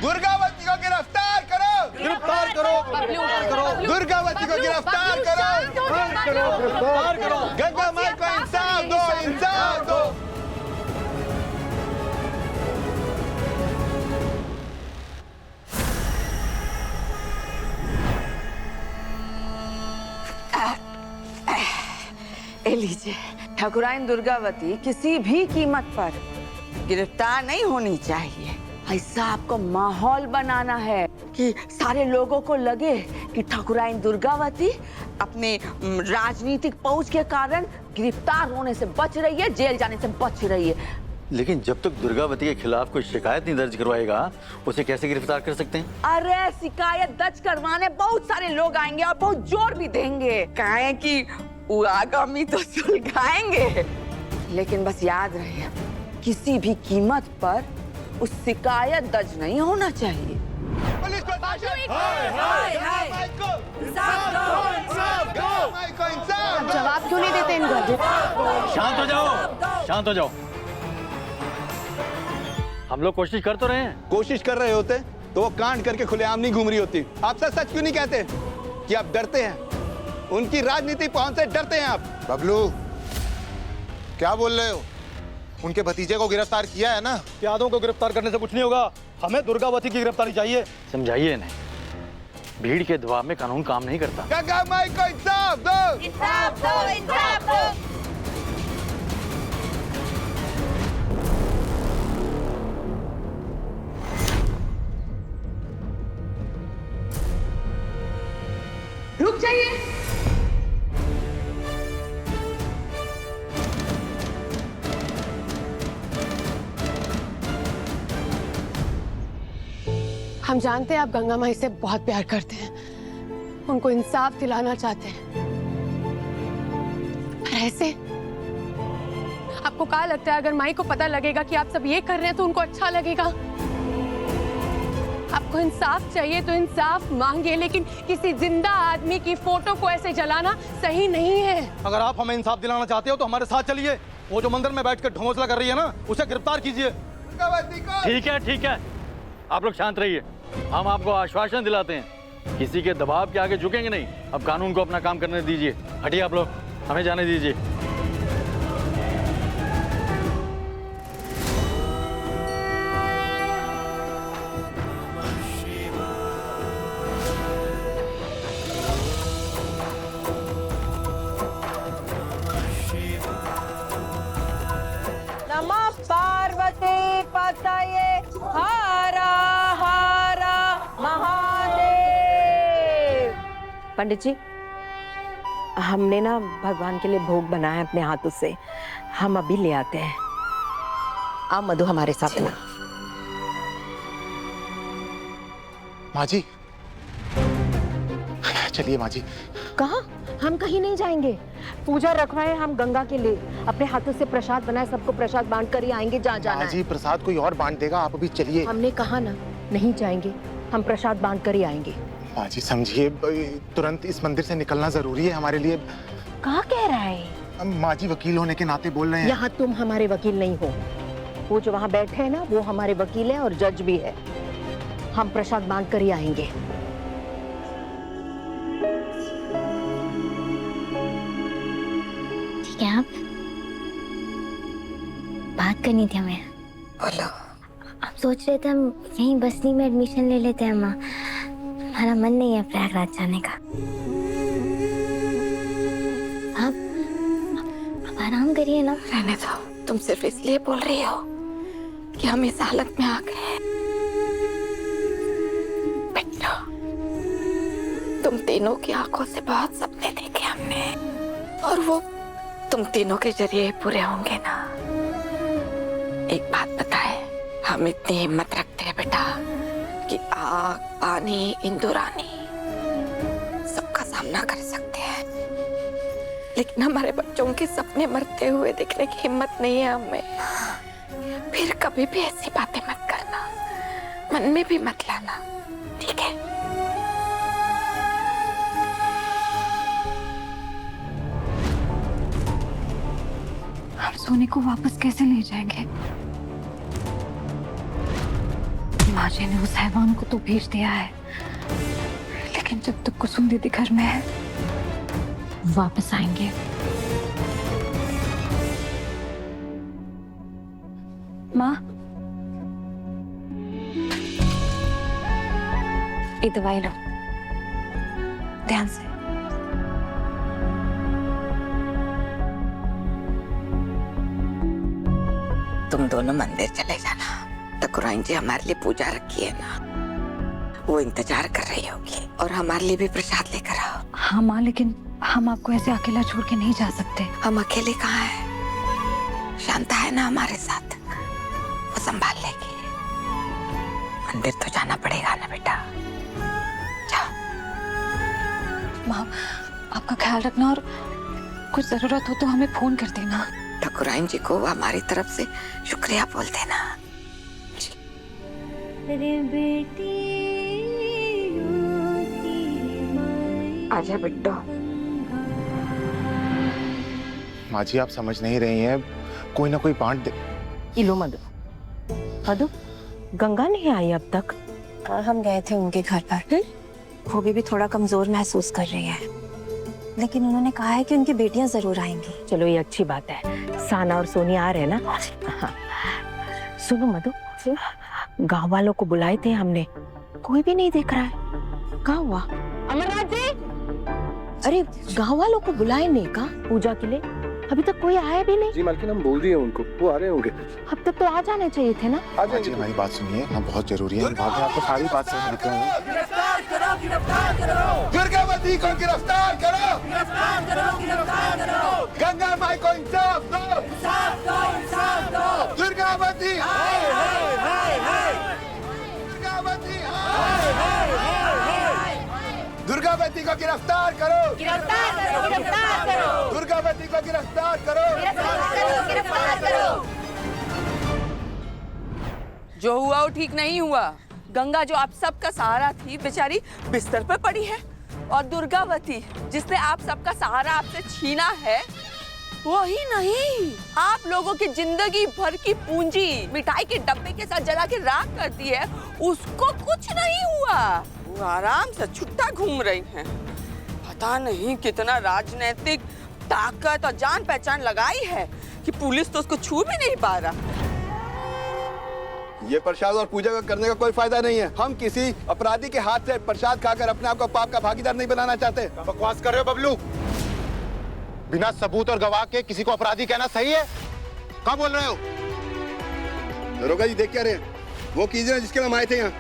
दुर्गावती को गिरफ्तार करो, गिरफ्तार करो, दुर्गावती को गिरफ्तार करो, गंगा माई को इंसाफ दो, इंसाफ दो। लीजिए, ठाकुराइन दुर्गावती किसी भी कीमत पर गिरफ्तार नहीं होनी चाहिए। ऐसा आपको माहौल बनाना है कि सारे लोगों को लगे कि ठाकुराइन दुर्गावती अपने राजनीतिक पहुंच के कारण गिरफ्तार होने से बच रही है, जेल जाने से बच रही है। लेकिन जब तक दुर्गावती के खिलाफ कोई शिकायत नहीं दर्ज करवाएगा, उसे कैसे गिरफ्तार कर सकते हैं? अरे शिकायत दर्ज करवाने बहुत सारे लोग आएंगे और बहुत जोर भी देंगे, कहें कि वो आगामी तो सुलझाएंगे। लेकिन बस याद रहे, किसी भी कीमत पर उस शिकायत दर्ज नहीं होना चाहिए। पुलिस प्रशासन, जवाब क्यों नहीं देते इन गर्जित? शांत हो जाओ, शांत हो जाओ। हम लोग कोशिश कर तो रहे हैं। कोशिश कर रहे होते तो वो कांड करके खुलेआम नहीं घूम रही होती। आप सच क्यों नहीं कहते कि आप डरते हैं? उनकी राजनीति पहुंच से डरते हैं आप। बबलू, क्या बोल रहे हो? उनके भतीजे को गिरफ्तार किया है ना? यादों को गिरफ्तार करने से कुछ नहीं होगा, हमें दुर्गावती की गिरफ्तारी चाहिए। समझाइए इन्हें, भीड़ के दबाव में कानून काम नहीं करता। गंगा माई को इंसाफ दो, इंसाफ दो, इंसाफ दो। रुक जाइए। हम जानते हैं आप गंगा माई से बहुत प्यार करते हैं, उनको इंसाफ दिलाना चाहते हैं, पर ऐसे आपको क्या लगता है अगर माई को पता लगेगा कि आप सब ये कर रहे हैं तो उनको अच्छा लगेगा? आपको इंसाफ चाहिए तो इंसाफ मांगे, लेकिन किसी जिंदा आदमी की फोटो को ऐसे जलाना सही नहीं है। अगर आप हमें इंसाफ दिलाना चाहते हो तो हमारे साथ चलिए। वो जो मंदिर में बैठकर ढोंसला कर रही है ना, उसे गिरफ्तार कीजिए। दुर्गावती को। ठीक है, ठीक है, आप लोग शांत रहिए। हम आपको आश्वासन दिलाते हैं, किसी के दबाव के आगे झुकेंगे नहीं। अब कानून को अपना काम करने दीजिए। हटिए आप लोग, हमें जाने दीजिए। नमः पार्वती पतये हरा हरा महादेव। पंडित जी, हमने ना भगवान के लिए भोग बनाया है अपने हाथों से, हम अभी ले आते हैं। आप मधु हमारे साथ ना। माँ जी, चलिए माँ जी। कहाँ? हम कहीं नहीं जाएंगे। पूजा रखवाए हम गंगा के लिए, अपने हाथों से प्रसाद बनाए, सबको प्रसाद बांट कर ही आएंगे जहाँ जाना माँ जी, है। प्रसाद कोई और बांट देगा, आप अभी चलिए। हमने कहा ना, नहीं जाएंगे, हम प्रसाद बांट कर ही आएंगे। माँ जी समझिए, तुरंत इस मंदिर से निकलना जरूरी है हमारे लिए। कहाँ कह रहा है? माँ जी, वकील होने के नाते बोल रहे हैं। यहाँ तुम हमारे वकील नहीं हो, वो जो वहाँ बैठे हैं ना, वो हमारे वकील है और जज भी है। हम प्रसाद बांट कर ही आएंगे। ठीक है, आप बात करनी थी हमें। बोलो। आप सोच रहे थे हम यहीं बसनी में एडमिशन ले लेते हैं। माँ, हमारा मन नहीं है प्रयागराज जाने का। आप आराम करिए ना। रहने दो, तुम सिर्फ इसलिए बोल रही हो कि हम इस हालत में आ गए। बेटा, तुम तीनों की आंखों से बहुत सपने देखे हमने, और वो तुम तीनों के जरिए पूरे होंगे ना। एक बात बताए, हम इतनी हिम्मत रखते हैं बेटा कि आग, पानी, इंदुरानी सबका सामना कर सकते हैं, लेकिन हमारे बच्चों के सपने मरते हुए देखने की हिम्मत नहीं है हमें। फिर कभी भी ऐसी बातें मत करना, मन में भी मत लाना, ठीक है? हम सोने को वापस कैसे ले जाएंगे? माँ जी ने उस हैवान को तो भेज दिया है, लेकिन जब तक कुसुम दीदी घर में है वापस आएंगे। माँ, ये दवाई लो ध्यान से। तुम दोनों मंदिर चले जाना। ठाकुराइन जी हमारे लिए पूजा रखी है ना, वो इंतजार कर रही होगी, और हमारे लिए भी प्रसाद लेकर आओ। हाँ माँ, लेकिन हम आपको ऐसे अकेला छोड़ के नहीं जा सकते। हम अकेले कहाँ हैं? शांता है ना हमारे साथ, वो संभाल लेगी। मंदिर तो जाना पड़ेगा ना बेटा, जाओ। माँ, आपका ख्याल रखना, और कुछ जरूरत हो तो हमें फोन कर देना। ठाकुराइन जी को हमारी तरफ से शुक्रिया बोल देना। आजा बिट्टो। माँ जी आप समझ नहीं रही हैं, कोई ना कोई बांट दे। इलो मधु, मधु गंगा नहीं आई अब तक? हम गए थे उनके घर पर। वो भी थोड़ा कमजोर महसूस कर रही है, लेकिन उन्होंने कहा है कि उनकी बेटियां जरूर आएंगी। चलो ये अच्छी बात है, साना और सोनी आ रहे हैं ना। हाँ। सुनो मधु, गांव वालों को बुलाए थे हमने, कोई भी नहीं दिख रहा है। कहाँ हुआ? अमरनाथ जी, अरे गांव वालों को बुलाए नहीं का पूजा के लिए? अभी तक कोई आया भी नहीं। जी मालकिन, हम बोल दिए उनको, वो आ रहे होंगे। अब तक तो आ जाने चाहिए थे ना। माँ जी हमारी बात सुनिए, हम बहुत जरूरी है, भाभी आपको सारी बात समझ रहे हैं। दुर्गावती को गिरफ्तार करो, गिरफ्तार करो, गिरफ्तार करो। गंगा माई को इंसाफ दो, इंसाफ दो, इंसाफ दो। दुर्गावती हाय हाय हाय हाय, दुर्गावती हाय हाय हाय। दुर्गावती को गिरफ्तार करो, गिरफ्तार करो, गिरफ्तार करो, दुर्गावती को गिरफ्तार करो, गिरफ्तार करो, गिरफ्तार करो। जो हुआ वो ठीक नहीं हुआ। गंगा जो आप सबका सहारा थी, बेचारी बिस्तर पर पड़ी है, और दुर्गावती जिसने आप सबका सहारा आपसे छीना है, वही नहीं, आप लोगों की जिंदगी भर की पूंजी मिठाई के डब्बे के साथ जला के राख कर दी है, उसको कुछ नहीं हुआ। वो आराम से छुट्टा घूम रही हैं। पता नहीं कितना राजनीतिक ताकत और जान पहचान लगाई है कि पुलिस तो उसको छू भी नहीं पा रहा। ये प्रसाद और पूजा का करने का कोई फायदा नहीं है। हम किसी अपराधी के हाथ से प्रसाद खाकर अपने आप को पाप का भागीदार नहीं बनाना चाहते। बकवास कर रहे हो बबलू? बिना सबूत और गवाह के किसी को अपराधी कहना सही है? क्या बोल रहे हो? दरोगा जी देख क्या रहे हैं? वो कीजिए जिसके हम आए थे यहाँ।